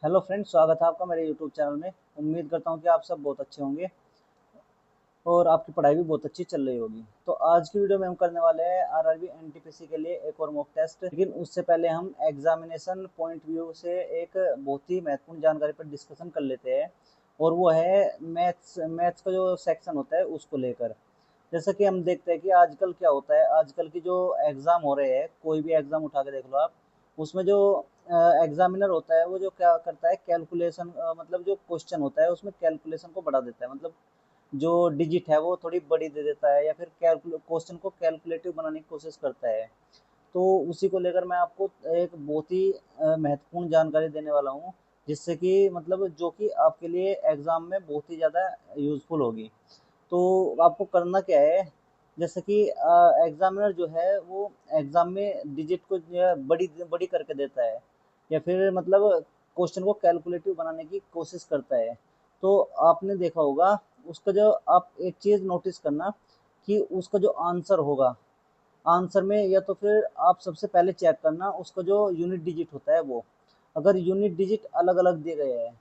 Hello friends, स्वागत है आपका मेरे यूट्यूब चैनल में। उम्मीद करता हूँ कि आप सब बहुत अच्छे होंगे और आपकी पढ़ाई भी बहुत अच्छी चल रही होगी। तो आज की वीडियो में हम करने वाले हैं आरआरबी एनटीपीसी के लिए एक और मॉक टेस्ट। लेकिन उससे पहले हम एग्जामिनेशन पॉइंट व्यू से एक बहुत ही महत्वपूर्ण जानकारी पर डिस्कशन कर लेते हैं, और वो है मैथ्स मैथ्स का जो सेक्शन होता है उसको लेकर। जैसा कि हम देखते हैं कि आजकल क्या होता है, आजकल की जो एग्ज़ाम हो रहे हैं, कोई भी एग्ज़ाम उठा के देख लो आप, उसमें जो एग्जामिनर होता है वो जो क्या करता है, कैलकुलेशन मतलब जो क्वेश्चन होता है उसमें कैलकुलेशन को बढ़ा देता है। मतलब जो डिजिट है वो थोड़ी बड़ी दे देता है, या फिर क्वेश्चन को कैलकुलेटिव बनाने की कोशिश करता है। तो उसी को लेकर मैं आपको एक बहुत ही महत्वपूर्ण जानकारी देने वाला हूँ, जिससे कि मतलब जो कि आपके लिए एग्ज़ाम में बहुत ही ज़्यादा यूज़फुल होगी। तो आपको करना क्या है, जैसे कि एग्जामिनर जो है वो एग्जाम में डिजिट को जो है बड़ी बड़ी करके देता है, या फिर मतलब क्वेश्चन को कैलकुलेटिव बनाने की कोशिश करता है। तो आपने देखा होगा, उसका जो आप एक चीज़ नोटिस करना कि उसका जो आंसर होगा, आंसर में या तो फिर आप सबसे पहले चेक करना उसका जो यूनिट डिजिट होता है वो, अगर यूनिट डिजिट अलग अलग दिए गए हैं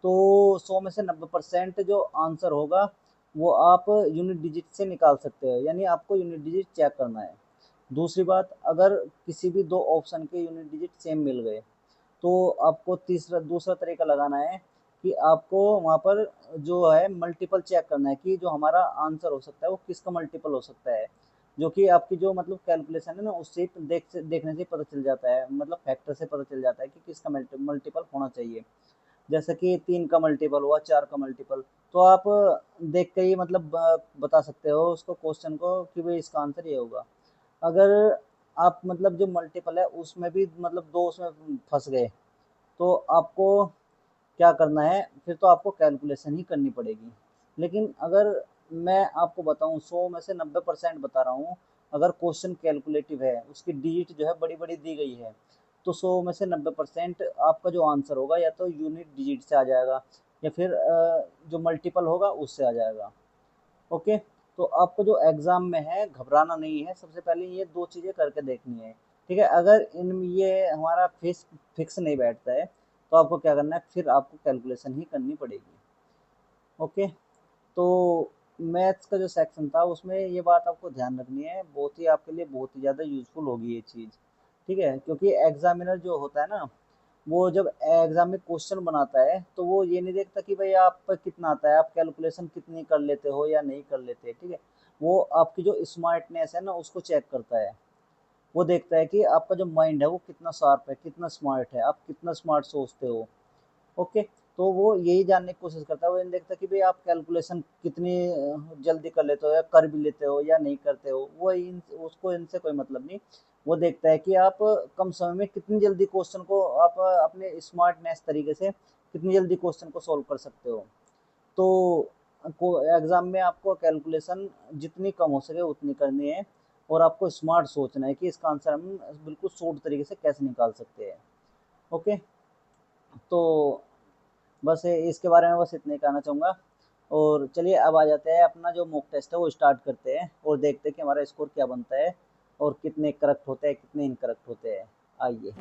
तो 100 में से 90% जो आंसर होगा वो आप यूनिट डिजिट से निकाल सकते हैं, यानी आपको यूनिट डिजिट चेक करना है। दूसरी बात, अगर किसी भी दो ऑप्शन के यूनिट डिजिट सेम मिल गए तो आपको तीसरा दूसरा तरीका लगाना है कि आपको वहाँ पर जो है मल्टीपल चेक करना है कि जो हमारा आंसर हो सकता है वो किसका मल्टीपल हो सकता है, जो कि आपकी जो मतलब कैलकुलेशन है ना उससे देखने से पता चल जाता है, मतलब फैक्टर से पता चल जाता है कि किसका मल्टीपल होना चाहिए। जैसे कि 3 का मल्टीपल हुआ, 4 का मल्टीपल, तो आप देख के ही मतलब बता सकते हो उसको, क्वेश्चन को, कि भाई इसका आंसर ये होगा। अगर आप मतलब जो मल्टीपल है उसमें भी मतलब दो उसमें फंस गए तो आपको क्या करना है, फिर तो आपको कैलकुलेशन ही करनी पड़ेगी। लेकिन अगर मैं आपको बताऊं, 100 में से 90% बता रहा हूँ, अगर क्वेश्चन कैलकुलेटिव है, उसकी डिजिट जो है बड़ी बड़ी दी गई है, तो 100 में से 90% आपका जो आंसर होगा या तो यूनिट डिजिट से आ जाएगा, या फिर जो मल्टीपल होगा उससे आ जाएगा। ओके। तो आपको जो एग्ज़ाम में है घबराना नहीं है, सबसे पहले ये दो चीज़ें करके देखनी है। ठीक है, अगर इन ये हमारा फिक्स नहीं बैठता है तो आपको क्या करना है, फिर आपको कैलकुलेशन ही करनी पड़ेगी। ओके। तो मैथ्स का जो सेक्शन था उसमें ये बात आपको ध्यान रखनी है, बहुत ही आपके लिए बहुत ही ज़्यादा यूज़फुल होगी ये चीज़। ठीक है, क्योंकि एग्जामिनर जो होता है ना, वो जब एग्जाम में क्वेश्चन बनाता है तो वो ये नहीं देखता कि भाई आप पर कितना आता है, आप कैलकुलेशन कितनी कर लेते हो या नहीं कर लेते। ठीक है, वो आपकी जो स्मार्टनेस है ना उसको चेक करता है। वो देखता है कि आपका जो माइंड है वो कितना शार्प है, कितना स्मार्ट है, आप कितना स्मार्ट सोचते हो। ओके। तो वो यही जानने की कोशिश करता है, वो ये नहीं देखता कि भाई आप कैलकुलेशन कितनी जल्दी कर लेते हो या कर भी लेते हो या नहीं करते हो, वो उसको इनसे कोई मतलब नहीं। वो देखता है कि आप कम समय में कितनी जल्दी क्वेश्चन को आप अपने स्मार्टनेस तरीके से कितनी जल्दी क्वेश्चन को सॉल्व कर सकते हो। तो एग्जाम में आपको कैलकुलेशन जितनी कम हो सके उतनी करनी है, और आपको स्मार्ट सोचना है कि इसका आंसर हम बिल्कुल शॉर्ट तरीके से कैसे निकाल सकते हैं। ओके। तो बस इसके बारे में बस इतना ही कहना चाहूँगा। और चलिए अब आ जाते हैं, अपना जो मॉक टेस्ट है वो स्टार्ट करते हैं और देखते हैं कि हमारा स्कोर क्या बनता है और कितने करेक्ट होते हैं, कितने इनकरेक्ट होते हैं। आइए।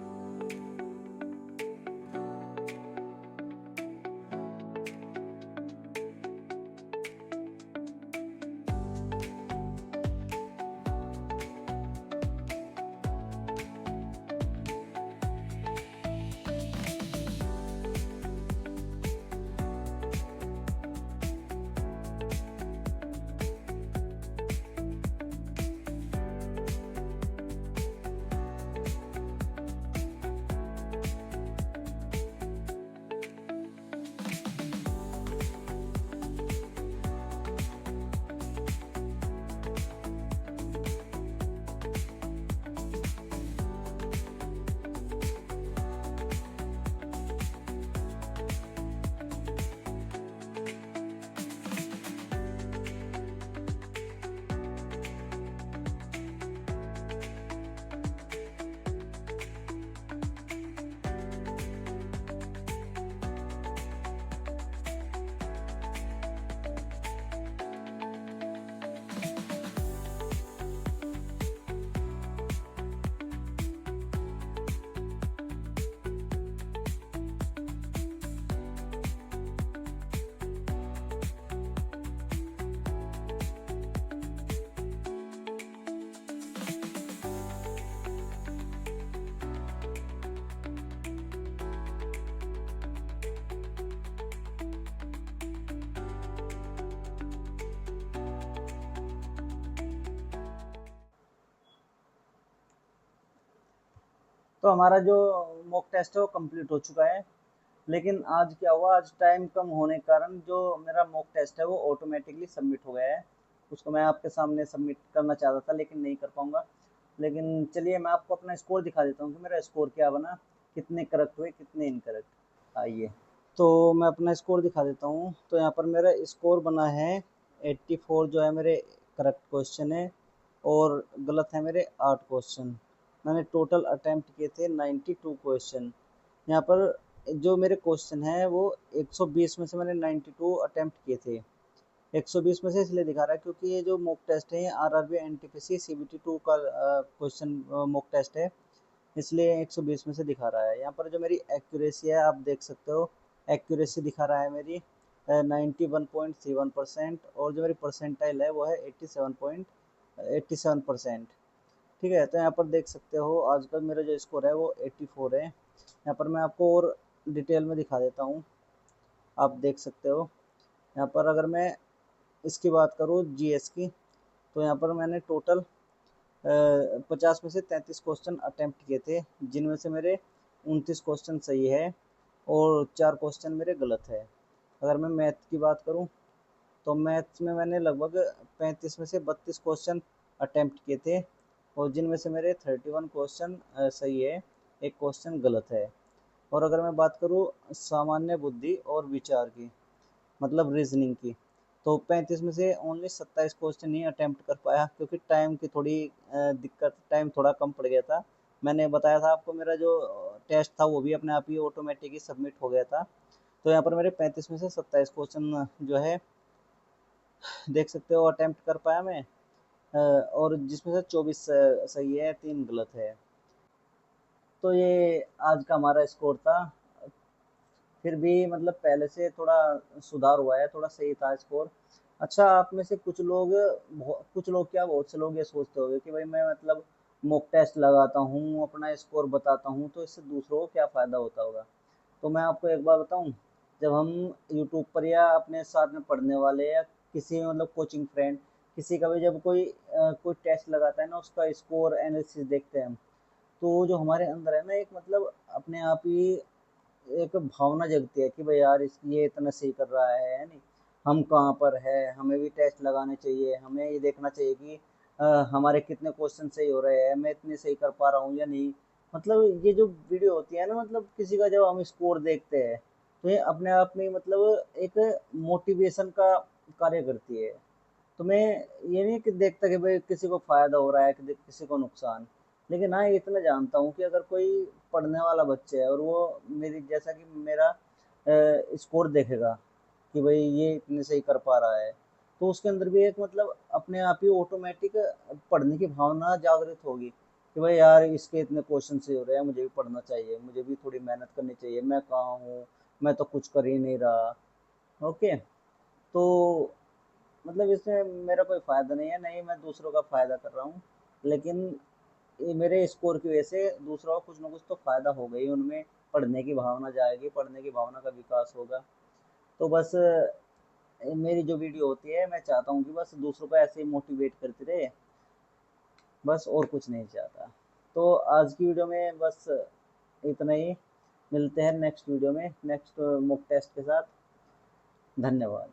तो हमारा जो मॉक टेस्ट है वो कंप्लीट हो चुका है। लेकिन आज क्या हुआ, आज टाइम कम होने के कारण जो मेरा मॉक टेस्ट है वो ऑटोमेटिकली सबमिट हो गया है। उसको मैं आपके सामने सबमिट करना चाहता था लेकिन नहीं कर पाऊंगा। लेकिन चलिए मैं आपको अपना स्कोर दिखा देता हूँ कि मेरा स्कोर क्या बना, कितने करेक्ट हुए कितने इनकरेक्ट। आइए, तो मैं अपना स्कोर दिखा देता हूँ। तो यहाँ पर मेरा स्कोर बना है 84, जो है मेरे करेक्ट क्वेश्चन है, और गलत है मेरे 8 क्वेश्चन। मैंने टोटल अटेम्प्ट किए थे 92 क्वेश्चन। यहाँ पर जो मेरे क्वेश्चन है वो 120 में से मैंने 92 अटेम्प्ट किए थे। 120 में से इसलिए दिखा रहा है क्योंकि ये जो मॉक टेस्ट है आरआरबी एनटीपीसी सीबीटी 2 का क्वेश्चन मॉक टेस्ट है, इसलिए 120 में से दिखा रहा है। यहाँ पर जो मेरी एक्यूरेसी है आप देख सकते हो, एक्यूरेसी दिखा रहा है मेरी 91.31%, और जो मेरी परसेंटाइल है वो है 87.87%। ठीक है, तो यहाँ पर देख सकते हो आजकल मेरा जो स्कोर है वो 84 है। यहाँ पर मैं आपको और डिटेल में दिखा देता हूँ, आप देख सकते हो। यहाँ पर अगर मैं इसकी बात करूँ जीएस की, तो यहाँ पर मैंने टोटल 50 में से 33 क्वेश्चन अटेम्प्ट किए थे, जिनमें से मेरे 29 क्वेश्चन सही है और 4 क्वेश्चन मेरे गलत है। अगर मैं मैथ की बात करूं, तो मैथ्स में मैंने लगभग 35 में से 32 क्वेश्चन अटेम्प्ट किए थे, और जिनमें से मेरे 31 क्वेश्चन सही है, एक क्वेश्चन गलत है। और अगर मैं बात करूं सामान्य बुद्धि और विचार की, मतलब रीजनिंग की, तो 35 में से ओनली 27 क्वेश्चन ही अटेम्प्ट कर पाया, क्योंकि टाइम की थोड़ी दिक्कत, टाइम थोड़ा कम पड़ गया था। मैंने बताया था आपको, मेरा जो टेस्ट था वो भी अपने आप ही ऑटोमेटिक ही सबमिट हो गया था। तो यहाँ पर मेरे 35 में से 27 क्वेश्चन जो है देख सकते हो अटेम्प्ट कर पाया मैं, और जिसमें से 24 सही है, 3 गलत है। तो ये आज का हमारा स्कोर था। फिर भी मतलब पहले से थोड़ा सुधार हुआ है, थोड़ा सही था स्कोर। अच्छा, आप में से कुछ लोग क्या, बहुत से लोग ये सोचते होंगे कि भाई मैं मतलब मॉक टेस्ट लगाता हूँ, अपना स्कोर बताता हूँ, तो इससे दूसरों को क्या फ़ायदा होता होगा। तो मैं आपको एक बार बताऊँ, जब हम यूट्यूब पर या अपने साथ में पढ़ने वाले या किसी मतलब कोचिंग फ्रेंड, किसी का भी जब कोई टेस्ट लगाता है ना, उसका स्कोर एनालिसिस देखते हैं हम, तो जो हमारे अंदर है ना एक मतलब अपने आप ही एक भावना जगती है कि भाई यार ये इतना सही कर रहा है नहीं, हम कहाँ पर है, हमें भी टेस्ट लगाने चाहिए, हमें ये देखना चाहिए कि हमारे कितने क्वेश्चन सही हो रहे हैं, मैं इतने सही कर पा रहा हूँ या नहीं। मतलब ये जो वीडियो होती है ना, मतलब किसी का जब हम स्कोर देखते हैं, तो ये अपने आप में मतलब एक मोटिवेशन का कार्य करती है। तो मैं ये नहीं कि देखता कि भाई किसी को फायदा हो रहा है कि किसी को नुकसान, लेकिन हाँ इतना जानता हूँ कि अगर कोई पढ़ने वाला बच्चा है और वो मेरी जैसा कि मेरा स्कोर देखेगा कि भाई ये इतने सही कर पा रहा है, तो उसके अंदर भी एक मतलब अपने आप ही ऑटोमेटिक पढ़ने की भावना जागृत होगी कि भाई यार इसके इतने क्वेश्चन से हो रहे हैं, मुझे भी पढ़ना चाहिए, मुझे भी थोड़ी मेहनत करनी चाहिए, मैं कहाँ हूँ, मैं तो कुछ कर ही नहीं रहा। ओके, तो मतलब इसमें मेरा कोई फ़ायदा नहीं है, नहीं मैं दूसरों का फ़ायदा कर रहा हूँ, लेकिन ये मेरे स्कोर की वजह से दूसरों को कुछ ना कुछ तो फ़ायदा होगा ही, उनमें पढ़ने की भावना जाएगी, पढ़ने की भावना का विकास होगा। तो बस मेरी जो वीडियो होती है, मैं चाहता हूँ कि बस दूसरों को ऐसे ही मोटिवेट करते रहे, बस और कुछ नहीं चाहता। तो आज की वीडियो में बस इतना ही। मिलते हैं नेक्स्ट वीडियो में नेक्स्ट मॉक टेस्ट के साथ। धन्यवाद।